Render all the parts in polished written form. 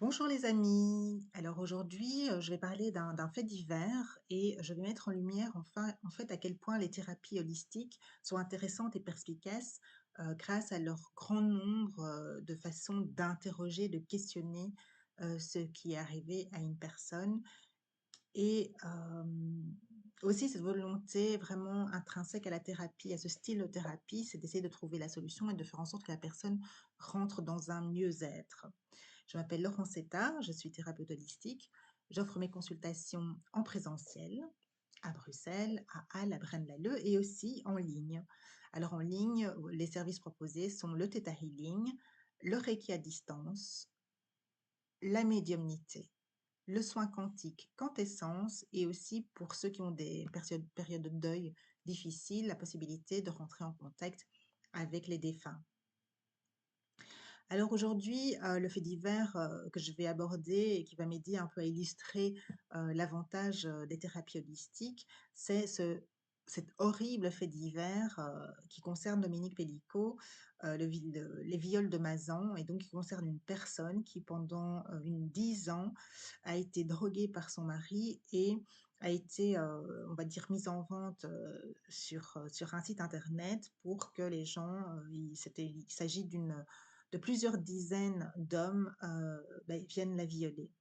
Bonjour les amis. Alors aujourd'hui, je vais parler d'un fait divers et je vais mettre en lumière en fait à quel point les thérapies holistiques sont intéressantes et perspicaces, grâce à leur grand nombre, de façons d'interroger, de questionner, ce qui est arrivé à une personne et aussi cette volonté vraiment intrinsèque à la thérapie, à ce style de thérapie, c'est d'essayer de trouver la solution et de faire en sorte que la personne rentre dans un mieux-être. Je m'appelle Laurence Setta, je suis thérapeute holistique. J'offre mes consultations en présentiel à Bruxelles, à Halle, à Braine-l'Alleud et aussi en ligne. Alors en ligne, les services proposés sont le Theta Healing, le Reiki à distance, la médiumnité, le soin quantique, quintessence et aussi pour ceux qui ont des périodes de deuil difficiles, la possibilité de rentrer en contact avec les défunts. Alors aujourd'hui, le fait divers, que je vais aborder et qui va m'aider un peu à illustrer, l'avantage, des thérapies holistiques, c'est cet horrible fait divers, qui concerne Dominique Pellicot, les viols de Mazan et donc qui concerne une personne qui pendant, une 10 ans a été droguée par son mari et a été, on va dire mise en vente, sur un site internet pour que les gens, il s'agit de plusieurs dizaines d'hommes, viennent la violer.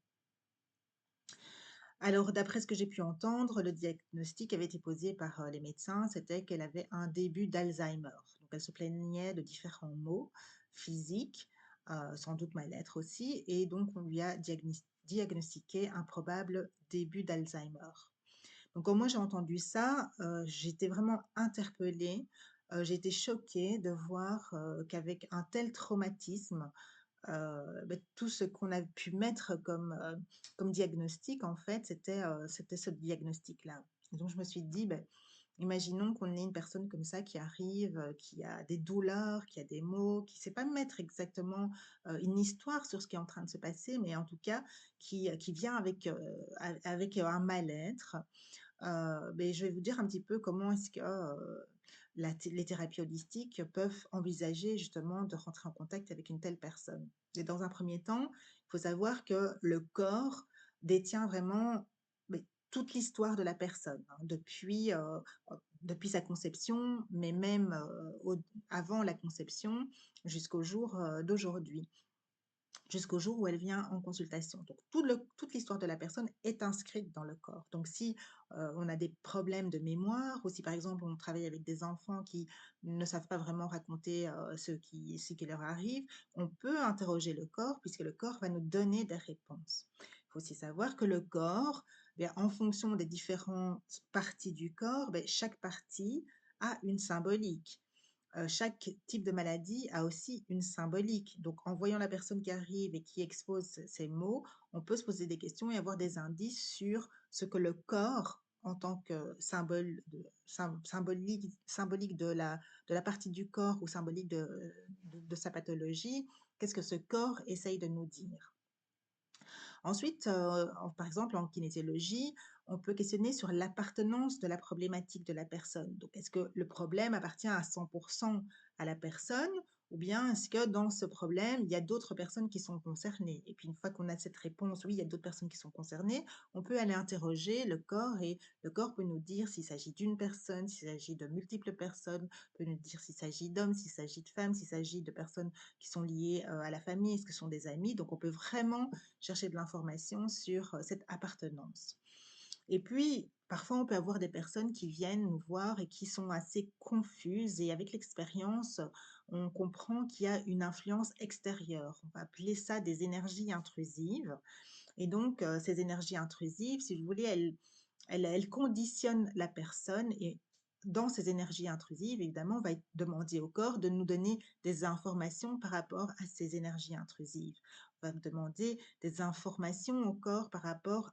Alors, d'après ce que j'ai pu entendre, le diagnostic avait été posé par les médecins, c'était qu'elle avait un début d'Alzheimer. Donc, elle se plaignait de différents maux physiques, sans doute mal-être aussi, et donc on lui a diagnostiqué un probable début d'Alzheimer. Donc quand moi j'ai entendu ça, j'étais vraiment interpellée, j'ai été choquée de voir, qu'avec un tel traumatisme, tout ce qu'on a pu mettre comme diagnostic en fait, c'était ce diagnostic-là. Donc je me suis dit: imaginons qu'on ait une personne comme ça qui arrive, qui a des douleurs, qui a des maux, qui ne sait pas mettre exactement, une histoire sur ce qui est en train de se passer, mais en tout cas qui vient avec un mal-être. Je vais vous dire un petit peu comment est-ce que, les thérapies holistiques peuvent envisager justement de rentrer en contact avec une telle personne. Et dans un premier temps, il faut savoir que le corps détient vraiment, toute l'histoire de la personne, hein, depuis sa conception, mais même, avant la conception jusqu'au jour, d'aujourd'hui, jusqu'au jour où elle vient en consultation. Donc toute l'histoire de la personne est inscrite dans le corps. Donc si, on a des problèmes de mémoire ou si par exemple on travaille avec des enfants qui ne savent pas vraiment raconter, ce qui leur arrive, on peut interroger le corps puisque le corps va nous donner des réponses. Il faut aussi savoir que le corps, en fonction des différentes parties du corps, chaque partie a une symbolique. Chaque type de maladie a aussi une symbolique. Donc, en voyant la personne qui arrive et qui expose ces mots, on peut se poser des questions et avoir des indices sur ce que le corps, en tant que symbolique de la partie du corps ou symbolique de sa pathologie, qu'est-ce que ce corps essaye de nous dire. Ensuite, par exemple, en kinésiologie, on peut questionner sur l'appartenance de la problématique de la personne. Donc, est-ce que le problème appartient à 100% à la personne ou bien est-ce que dans ce problème, il y a d'autres personnes qui sont concernées? Et puis, une fois qu'on a cette réponse, oui, il y a d'autres personnes qui sont concernées, on peut aller interroger le corps et le corps peut nous dire s'il s'agit d'une personne, s'il s'agit de multiples personnes, peut nous dire s'il s'agit d'hommes, s'il s'agit de femmes, s'il s'agit de personnes qui sont liées à la famille, est-ce que ce sont des amis? Donc, on peut vraiment chercher de l'information sur cette appartenance. Et puis, parfois, on peut avoir des personnes qui viennent nous voir et qui sont assez confuses et avec l'expérience, on comprend qu'il y a une influence extérieure. On va appeler ça des énergies intrusives. Et donc, ces énergies intrusives, si vous voulez, elles conditionnent la personne et dans ces énergies intrusives, évidemment, on va demander au corps de nous donner des informations par rapport à ces énergies intrusives. On va demander des informations au corps par rapport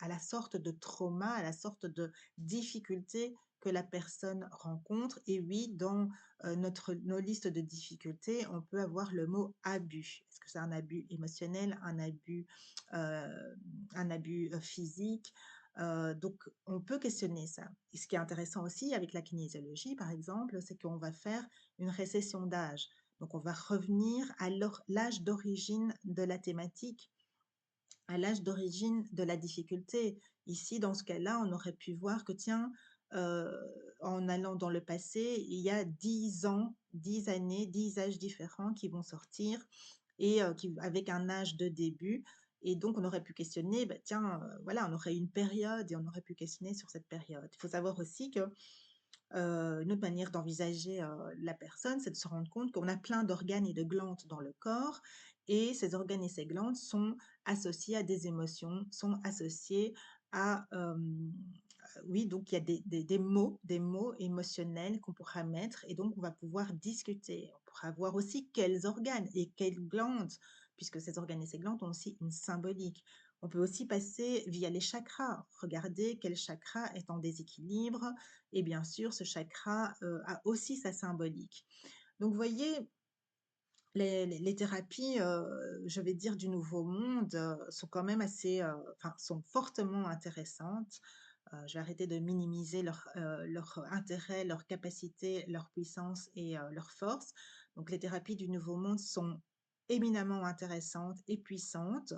à la sorte de trauma, à la sorte de difficulté que la personne rencontre. Et oui, dans nos listes de difficultés, on peut avoir le mot abus. Est-ce que c'est un abus émotionnel, un abus physique? Donc, on peut questionner ça. Et ce qui est intéressant aussi avec la kinésiologie, par exemple, c'est qu'on va faire une récession d'âge. Donc, on va revenir à l'âge d'origine de la thématique à l'âge d'origine de la difficulté. Ici, dans ce cas-là, on aurait pu voir que tiens, heu, en allant dans le passé, il y a 10 ans, 10 années, 10 âges différents qui vont sortir et qui avec un âge de début et donc on aurait pu questionner, bah, tiens, voilà, on aurait une période et on aurait pu questionner sur cette période. Il faut savoir aussi que une autre manière d'envisager, la personne, c'est de se rendre compte qu'on a plein d'organes et de glandes dans le corps et ces organes et ces glandes sont associés à des émotions, sont associés à, oui, donc il y a des mots émotionnels qu'on pourra mettre et donc on va pouvoir discuter. On pourra voir aussi quels organes et quelles glandes, puisque ces organes et ces glandes ont aussi une symbolique. On peut aussi passer via les chakras, regarder quel chakra est en déséquilibre, et bien sûr, ce chakra, a aussi sa symbolique. Donc vous voyez, les thérapies, je vais dire du Nouveau Monde, sont quand même assez, enfin, sont fortement intéressantes. Je vais arrêter de minimiser leur intérêt, leur capacité, leur puissance et leur force. Donc les thérapies du Nouveau Monde sont éminemment intéressantes et puissantes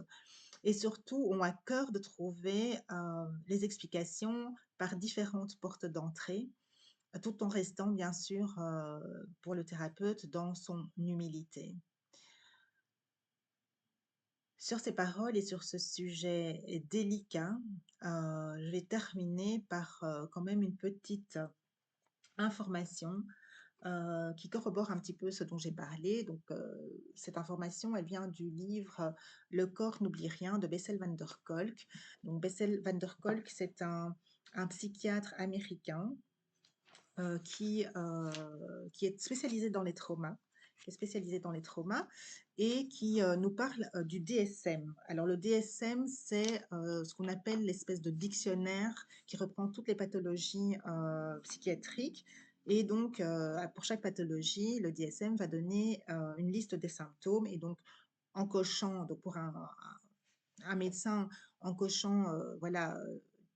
et surtout ont à cœur de trouver, les explications par différentes portes d'entrée tout en restant bien sûr, pour le thérapeute dans son humilité. Sur ces paroles et sur ce sujet délicat, je vais terminer par, quand même une petite information, qui corrobore un petit peu ce dont j'ai parlé. Donc, cette information, elle vient du livre, «Le corps n'oublie rien» de Bessel van der Kolk. Donc Bessel van der Kolk, c'est un psychiatre américain qui est spécialisé dans les traumas, qui est spécialisé dans les traumas et qui nous parle du DSM. Alors le DSM, c'est ce qu'on appelle l'espèce de dictionnaire qui reprend toutes les pathologies psychiatriques. Et donc, pour chaque pathologie, le DSM va donner une liste des symptômes. Et donc, en cochant, donc pour un médecin, en cochant voilà,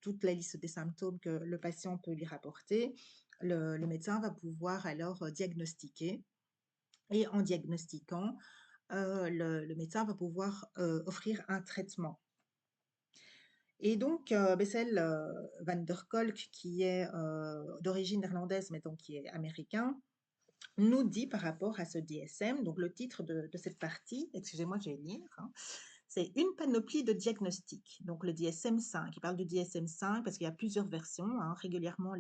toute la liste des symptômes que le patient peut lui rapporter, le médecin va pouvoir alors diagnostiquer. Et en diagnostiquant, le médecin va pouvoir offrir un traitement. Et donc, Bessel van der Kolk, qui est d'origine néerlandaise, mais donc qui est américain, nous dit par rapport à ce DSM, donc le titre de cette partie, excusez-moi, je vais lire, hein, c'est une panoplie de diagnostics. Donc le DSM-5, il parle du DSM-5 parce qu'il y a plusieurs versions, hein, régulièrement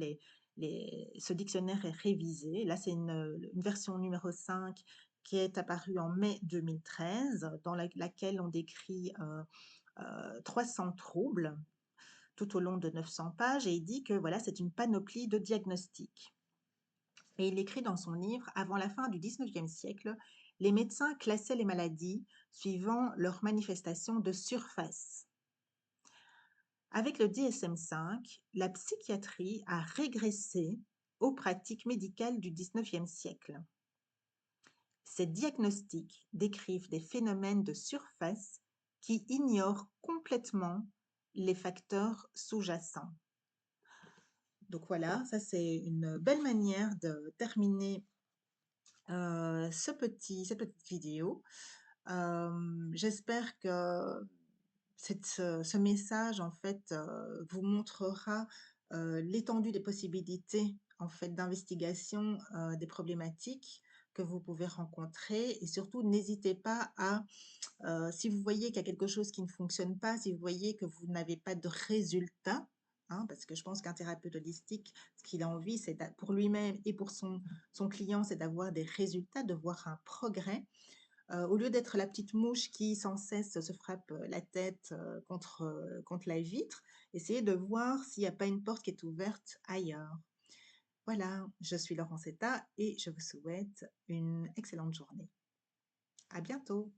ce dictionnaire est révisé. Là, c'est une version numéro 5 qui est apparue en mai 2013, dans laquelle on décrit 300 troubles tout au long de 900 pages et il dit que voilà, c'est une panoplie de diagnostics. Et il écrit dans son livre, avant la fin du 19e siècle, les médecins classaient les maladies suivant leurs manifestations de surface. Avec le DSM-5, la psychiatrie a régressé aux pratiques médicales du 19e siècle. Ces diagnostics décrivent des phénomènes de surface qui ignorent complètement les facteurs sous-jacents. Donc voilà, ça c'est une belle manière de terminer cette petite vidéo. J'espère que ce message, en fait, vous montrera l'étendue des possibilités, en fait, d'investigation des problématiques que vous pouvez rencontrer. Et surtout, n'hésitez pas à, si vous voyez qu'il y a quelque chose qui ne fonctionne pas, si vous voyez que vous n'avez pas de résultat, hein, parce que je pense qu'un thérapeute holistique, ce qu'il a envie, c'est pour lui-même et pour son client, c'est d'avoir des résultats, de voir un progrès. Au lieu d'être la petite mouche qui sans cesse se frappe la tête contre la vitre, essayez de voir s'il n'y a pas une porte qui est ouverte ailleurs. Voilà, je suis Laurent Setta et je vous souhaite une excellente journée. À bientôt.